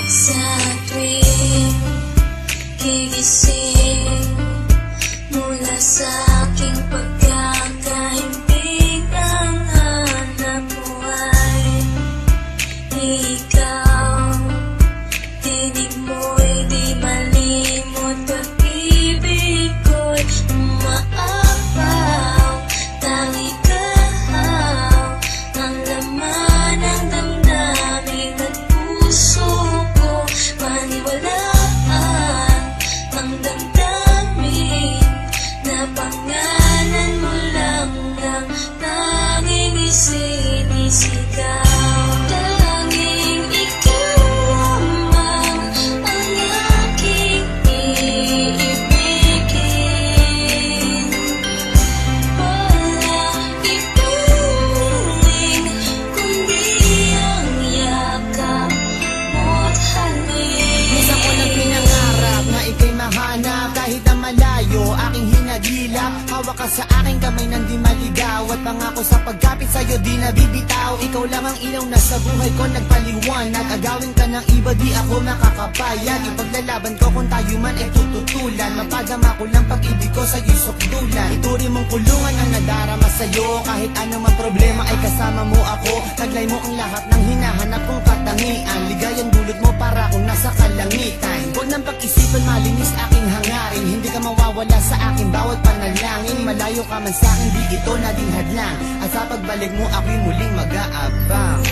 Sa tuwing gigising mula sa aking pagkakahimbing, ang hanap mo ay ikaw. Tinig mo'y di malimot, pag-ibig ko'y umaapaw. Tangi kahaw ang laman ng damdamin at puso ko. Paniwalaan ang damdamin na pangalan mo lang ang tanging isinisigaw. Tanging ikaw lamang ang aking iibigin. Wala ituring kundi ang yakap mo't halik. Minsan ko lang pinangarap na ika'y mahanap, kahit na malayo aking hinagilap. Hawak ka sa aking kamay nang di maligaw, at pangako sa pagkapit sa'yo di nabibitaw. Ikaw lang ang ilaw na sa buhay ko nagpaliwanag. Agawin ka ng iba di ako makakapayag. Ipaglalaban ko kung tayo man ay tututulan. Mapadama ko lang pag-ibig ko sa'yo'y sukdulan. Ituri mong kulungan ang nadarama sa'yo. Kahit anumang problema ay kasama mo ako. Taglay mo ang lahat ng hinahanap kong katangian. Ligayan dulot mo para akong nasa kalangitan. Huwag nang pag-isipan, malinis aking hangarin. Hindi ka mawawala sa aking bawat panalangin. Malayo ka man sa akin, di ito naging hadlang. At sa pagbalik mo ako'y muling mag-aabang.